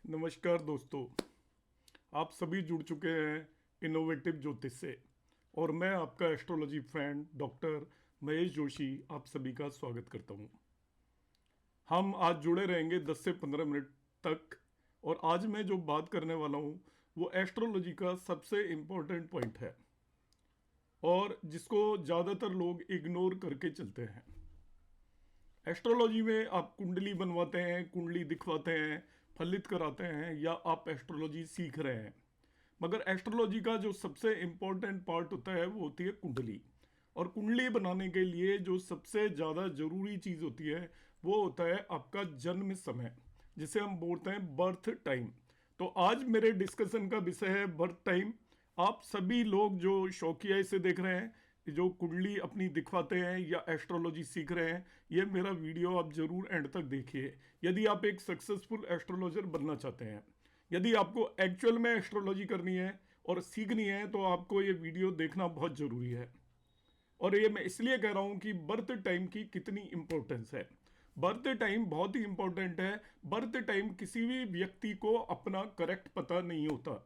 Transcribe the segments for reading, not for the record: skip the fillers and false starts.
नमस्कार दोस्तों, आप सभी जुड़ चुके हैं इनोवेटिव ज्योतिष से और मैं आपका astrology friend doctor Mahesh Joshi आप सभी का स्वागत करता हूं। हम आज जुड़े रहेंगे 10 से 15 मिनट तक और आज मैं जो बात करने वाला हूं वो एस्ट्रोलॉजी का सबसे इम्पोर्टेंट पॉइंट है और जिसको ज़्यादातर लोग इग्नोर करके चलते हैं। एस्ट्रोलॉजी में आप कुंडली बनवाते हैं, कुंडली दिखवाते हैं, फलित कराते हैं या आप एस्ट्रोलॉजी सीख रहे हैं, मगर एस्ट्रोलॉजी का जो सबसे इम्पोर्टेंट पार्ट होता है वो होती है कुंडली। और कुंडली बनाने के लिए जो सबसे ज़्यादा ज़रूरी चीज़ होती है वो होता है आपका जन्म समय, जिसे हम बोलते हैं बर्थ टाइम। तो आज मेरे डिस्कशन का विषय है बर्थ टाइम। आप सभी लोग जो शौकिया इसे देख रहे हैं, जो कुंडली अपनी दिखवाते हैं या एस्ट्रोलॉजी सीख रहे हैं, ये मेरा वीडियो आप जरूर एंड तक देखिए यदि आप एक सक्सेसफुल एस्ट्रोलॉजर बनना चाहते हैं। यदि आपको एक्चुअल में एस्ट्रोलॉजी करनी है और सीखनी है तो आपको ये वीडियो देखना बहुत ज़रूरी है। और ये मैं इसलिए कह रहा हूँ कि बर्थ टाइम की कितनी इंपॉर्टेंस है। बर्थ टाइम बहुत ही इंपॉर्टेंट है। बर्थ टाइम किसी भी व्यक्ति को अपना करेक्ट पता नहीं होता।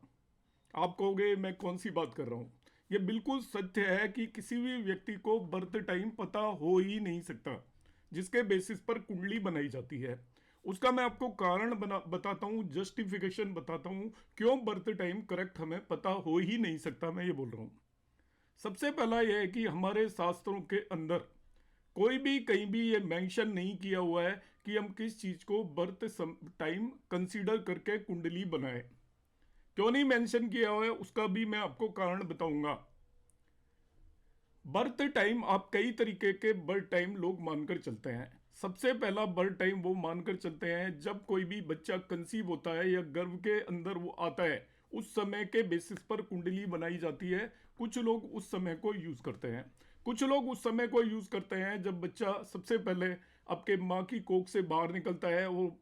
आप कहोगे मैं कौन सी बात कर रहा हूँ, ये बिल्कुल सत्य है कि किसी भी व्यक्ति को बर्थ टाइम पता हो ही नहीं सकता जिसके बेसिस पर कुंडली बनाई जाती है। उसका मैं आपको कारण बताता हूँ, जस्टिफिकेशन बताता हूँ क्यों बर्थ टाइम करेक्ट हमें पता हो ही नहीं सकता। मैं ये बोल रहा हूँ, सबसे पहला यह है कि हमारे शास्त्रों के अंदर कोई भी कहीं भी ये मेंशन नहीं किया हुआ है कि हम किस चीज को बर्थ टाइम कंसीडर करके कुंडली बनाएं। क्यों नहीं मेंशन किया हुआ है उसका भी मैं आपको कारण बताऊंगा। बर्थ टाइम आप कई तरीके के बर्थ टाइम लोग मानकर चलते हैं। सबसे पहला बर्थ टाइम वो मानकर चलते हैं जब कोई भी बच्चा कंसीव होता है या गर्भ के अंदर वो आता है, उस समय के बेसिस पर कुंडली बनाई जाती है। कुछ लोग उस समय को यूज करते हैं। कुछ लोग उस समय को यूज करते हैं जब बच्चा सबसे पहले आपके माँ की कोख से बाहर निकलता है, वो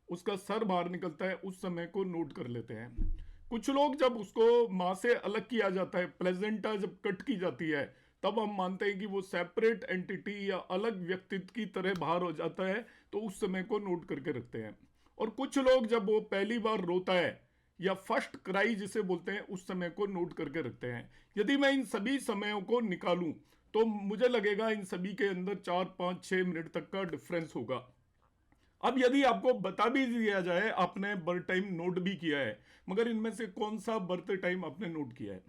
उसका सर बाहर निकलता है, उस समय को नोट कर लेते हैं। कुछ लोग जब उसको माँ से अलग किया जाता है, प्लेजेंटा जब कट की जाती है, तब हम मानते हैं कि वो सेपरेट एंटिटी या अलग व्यक्तित्व की तरह बाहर हो जाता है, तो उस समय को नोट करके रखते हैं। और कुछ लोग जब वो पहली बार रोता है या फर्स्ट क्राई जिसे बोलते हैं, उस समय को नोट करके रखते हैं। यदि मैं इन सभी समयों को निकालूं तो मुझे लगेगा इन सभी के अंदर 4 5 6 मिनट तक का डिफरेंस होगा। अब यदि आपको बता भी दिया जाए आपने बर्थ टाइम नोट भी किया है, मगर इनमें से कौन सा बर्थ टाइम आपने नोट किया है,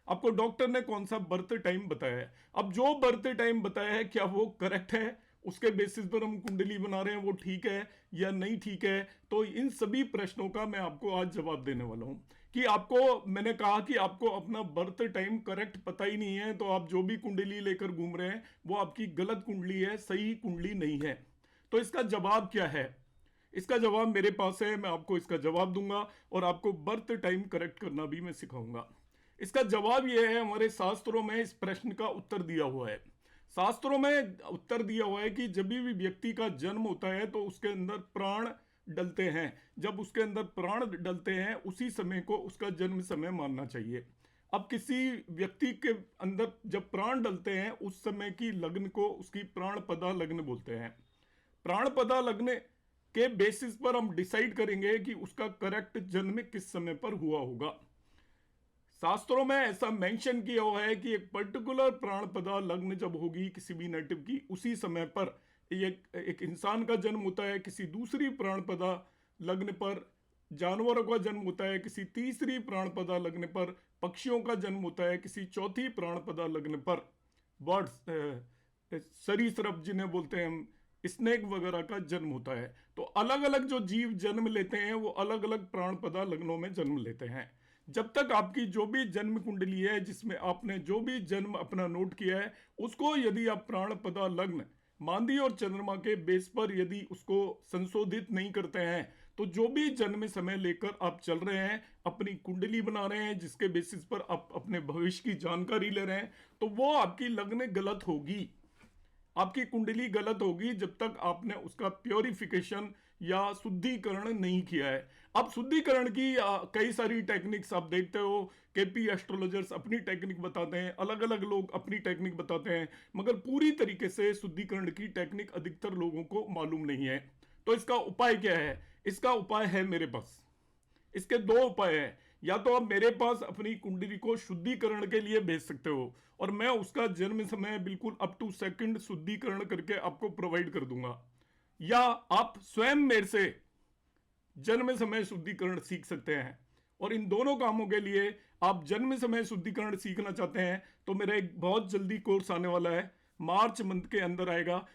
आपको डॉक्टर ने कौन सा बर्थ टाइम बताया है, अब जो बर्थ टाइम बताया है क्या वो करेक्ट है, उसके बेसिस पर हम कुंडली बना रहे हैं वो ठीक है या नहीं ठीक है। तो इन सभी प्रश्नों का मैं आपको आज जवाब देने वाला हूं कि आपको मैंने कहा कि आपको अपना बर्थ टाइम करेक्ट पता ही नहीं है तो आप जो भी कुंडली लेकर घूम रहे हैं वो आपकी गलत कुंडली है, सही कुंडली नहीं है। तो इसका जवाब क्या है? इसका जवाब मेरे पास है, मैं आपको इसका जवाब दूंगा और आपको बर्थ टाइम करेक्ट करना भी मैं सिखाऊंगा। इसका जवाब यह है, हमारे शास्त्रों में इस प्रश्न का उत्तर दिया हुआ है। शास्त्रों में उत्तर दिया हुआ है कि जब भी व्यक्ति का जन्म होता है तो उसके अंदर प्राण डलते हैं। जब उसके अंदर प्राण डलते हैं उसी समय को उसका जन्म समय मानना चाहिए। अब किसी व्यक्ति के अंदर जब प्राण डलते हैं उस समय की लग्न को उसकी प्राणपदा लग्न बोलते हैं। प्राणपदा लग्न के बेसिस पर हम डिसाइड करेंगे कि उसका करेक्ट जन्म किस समय पर हुआ होगा। शास्त्रों में ऐसा मेंशन किया हुआ है कि एक पर्टिकुलर प्राणपदा लग्न जब होगी किसी भी नेटिव की, उसी समय पर एक इंसान का जन्म होता है, किसी दूसरी प्राणपदा लग्न पर जानवरों का जन्म होता है, किसी तीसरी प्राणपदा लग्न पर पक्षियों का जन्म होता है, किसी चौथी प्राणपदा लग्न पर बर्ड्स सरीसृप जिन्हें बोलते हैं हम, स्नेक वगैरह का जन्म होता है। तो अलग अलग जो जीव जन्म लेते हैं वो अलग अलग प्राणपदा लग्नों में जन्म लेते हैं। जब तक आपकी जो भी जन्म कुंडली है जिसमें आपने जो भी जन्म अपना नोट किया है उसको यदि आप प्राणपदा लग्न मांदी और चंद्रमा के बेस पर यदि उसको संशोधित नहीं करते हैं तो जो भी जन्म समय लेकर आप चल रहे हैं, अपनी कुंडली बना रहे हैं जिसके बेसिस पर आप अपने भविष्य की जानकारी ले रहे हैं, तो वो आपकी लग्न गलत होगी, आपकी कुंडली गलत होगी जब तक आपने उसका प्योरिफिकेशन या शुद्धिकरण नहीं किया है। अब शुद्धिकरण की कई सारी टेक्निक्स आप देखते हो, केपी एस्ट्रोलॉजर्स अपनी टेक्निक बताते हैं, अलग अलग लोग अपनी टेक्निक बताते हैं, मगर पूरी तरीके से शुद्धिकरण की टेक्निक अधिकतर लोगों को मालूम नहीं है। तो इसका उपाय क्या है? इसका उपाय है मेरे पास। इसके दो उपाय हैं। या तो आप मेरे पास अपनी कुंडली को शुद्धिकरण के लिए भेज सकते हो और मैं उसका जन्म समय बिल्कुल अप टू सेकंड शुद्धिकरण करके आपको प्रोवाइड कर दूंगा, या आप स्वयं मेरे से जन्म समय शुद्धिकरण सीख सकते हैं। और इन दोनों कामों के लिए आप जन्म समय शुद्धिकरण सीखना चाहते हैं तो मेरा एक बहुत जल्दी कोर्स आने वाला है, मार्च मंथ के अंदर आएगा,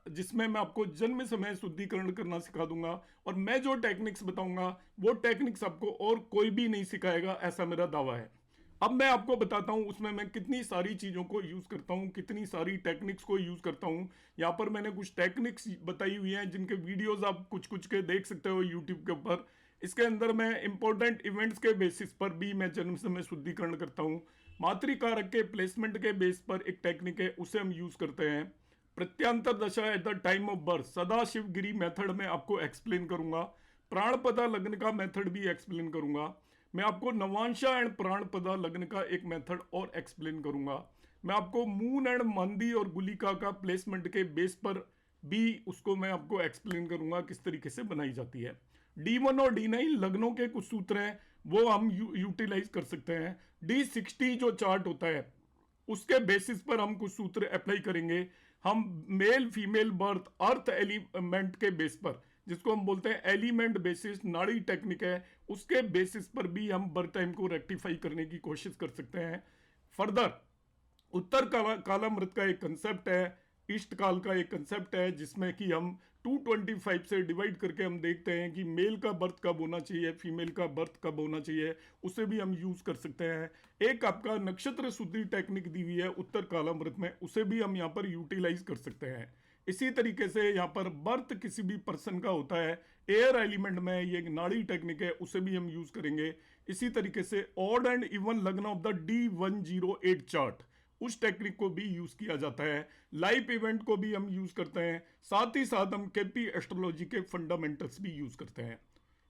जिसमें मैं आपको जन्म समय शुद्धिकरण करना सिखा दूंगा। और मैं जो टेक्निक्स बताऊंगा वो टेक्निक्स आपको और कोई भी नहीं सिखाएगा, ऐसा मेरा दावा है। अब मैं आपको बताता हूं उसमें मैं कितनी सारी चीजों को यूज करता हूं, कितनी सारी टेक्निक्स को यूज करता हूं। यहाँ पर मैंने कुछ टेक्निक्स बताई हुई हैं जिनके वीडियोस आप कुछ कुछ के देख सकते हो यूट्यूब के ऊपर। इसके अंदर मैं इंपॉर्टेंट इवेंट्स के बेसिस पर भी मैं जन्म समय शुद्धिकरण करता हूँ। मातृकारक के प्लेसमेंट के बेस पर एक टेक्निक है, उसे हम यूज करते हैं। प्रत्यांतर दशा at the time of birth Sadashiv Giri method में आपको एक्सप्लेन करूंगा। प्राणपदा लग्न का मेथड भी एक्सप्लेन करूंगा। मैं आपको नवांशा एंड प्राणपदा लग्न का एक मेथड और एक्सप्लेन करूंगा। मैं आपको मून एंड मांदी और गुलिका का प्लेसमेंट के बेस पर भी उसको मैं आपको एक्सप्लेन करूंगा किस तरीके से बनाई जाती है। D1 और D9 लग्नों के कुछ सूत्र हैं, वो हम यूटिलाइज कर सकते हैं। D60 जो चार्ट होता है उसके बेसिस पर हम कुछ सूत्र अप्लाई करेंगे। हम male female birth earth element के बेस पर, जिसको हम बोलते हैं एलिमेंट बेसिस नाड़ी टेक्निक है, उसके बेसिस पर भी हम बर्थ टाइम को रेक्टिफाई करने की कोशिश कर सकते हैं। फर्दर उत्तर कालामृत का एक कंसेप्ट है, ईस्ट काल का एक कंसेप्ट है, जिसमें कि हम 225 से डिवाइड करके हम देखते हैं कि मेल का बर्थ कब होना चाहिए, फीमेल का बर्थ कब होना चाहिए, उसे भी हम यूज कर सकते हैं। एक आपका नक्षत्र शुद्धि टेक्निक दी हुई है उत्तर कालामृत में, उसे भी हम यहाँ पर यूटिलाइज कर सकते हैं। इसी तरीके से यहाँ पर बर्थ किसी भी पर्सन का होता है एयर एलिमेंट में, ये एक नाड़ी टेक्निक है, उसे भी हम यूज करेंगे। इसी तरीके से ऑड एंड इवन लग्न ऑफ द D108 चार्ट, उस टेक्निक को भी यूज किया जाता है। लाइफ इवेंट को भी हम यूज करते हैं, साथ ही साथ हम केपी एस्ट्रोलॉजी के फंडामेंटल्स भी यूज करते हैं।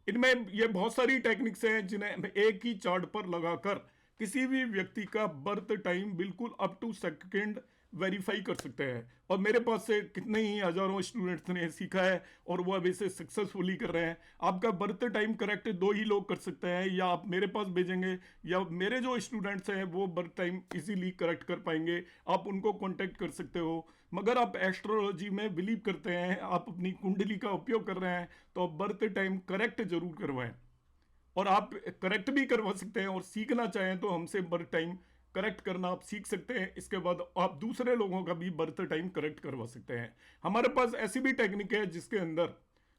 इनमें ये बहुत सारी टेक्निक्स हैं जिन्हें हम एक ही चार्ट पर लगाकर किसी भी व्यक्ति का बर्थ टाइम बिल्कुल अप टू सेकंड वेरीफाई कर सकते हैं। और मेरे पास से कितने ही हजारों स्टूडेंट्स ने सीखा है और वो अब इसे सक्सेसफुली कर रहे हैं। आपका बर्थ टाइम करेक्ट दो ही लोग कर सकते हैं, या आप मेरे पास भेजेंगे या मेरे जो स्टूडेंट्स हैं वो बर्थ टाइम इजीली करेक्ट कर पाएंगे, आप उनको कांटेक्ट कर सकते हो। मगर आप एस्ट्रोलॉजी में बिलीव करते हैं, आप अपनी कुंडली का उपयोग कर रहे हैं, तो आप बर्थ टाइम करेक्ट जरूर करवाएं। और आप करेक्ट भी करवा सकते हैं, और सीखना चाहें तो हमसे बर्थ टाइम करेक्ट करना आप सीख सकते हैं। इसके बाद आप दूसरे लोगों का भी बर्थ टाइम करेक्ट करवा सकते हैं। हमारे पास ऐसी भी टेक्निक है जिसके अंदर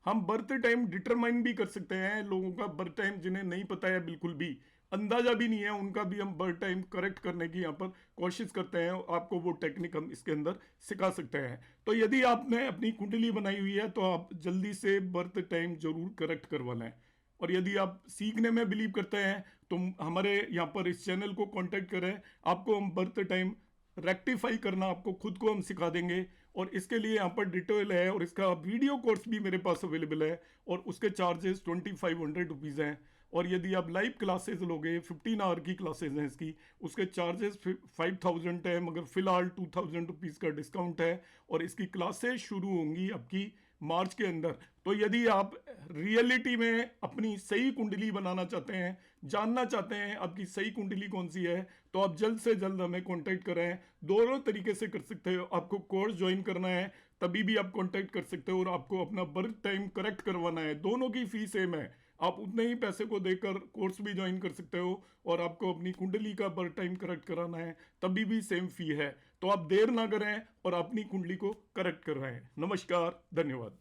हम बर्थ टाइम डिटरमाइन भी कर सकते हैं। लोगों का बर्थ टाइम जिन्हें नहीं पता है, बिल्कुल भी अंदाजा भी नहीं है, उनका भी हम बर्थ टाइम करेक्ट करने की यहाँ पर कोशिश करते हैं। आपको वो टेक्निक हम इसके अंदर सिखा सकते हैं। तो यदि आपने अपनी कुंडली बनाई हुई है तो आप जल्दी से बर्थ टाइम जरूर करेक्ट करवा लें। और यदि आप सीखने में बिलीव करते हैं तो हमारे यहाँ पर इस चैनल को कांटेक्ट करें, आपको हम बर्थ टाइम रेक्टिफाई करना आपको खुद को हम सिखा देंगे। और इसके लिए यहाँ पर डिटेल है, और इसका वीडियो कोर्स भी मेरे पास अवेलेबल है, और उसके चार्जेस 2500 रुपीज़ हैं। और यदि आप लाइव क्लासेस लोगे, 15 आवर की क्लासेस हैं इसकी, उसके चार्जेस 5000 है, मगर फिलहाल 2000 रुपीज़ का डिस्काउंट है। और इसकी क्लासेस शुरू होंगी आपकी मार्च के अंदर। तो यदि आप रियलिटी में अपनी सही कुंडली बनाना चाहते हैं, जानना चाहते हैं आपकी सही कुंडली कौन सी है, तो आप जल्द से जल्द हमें कांटेक्ट करें। दोनों तरीके से कर सकते हो, आपको कोर्स ज्वाइन करना है तभी भी आप कांटेक्ट कर सकते हो, और आपको अपना बर्थ टाइम करेक्ट करवाना है, दोनों की फीस सेम है। आप उतने ही पैसे को देकर कोर्स भी ज्वाइन कर सकते हो, और आपको अपनी कुंडली का बर्थ टाइम करेक्ट कराना है तभी भी सेम फी है। तो आप देर ना करें और अपनी कुंडली को करेक्ट करवाएं। नमस्कार, धन्यवाद।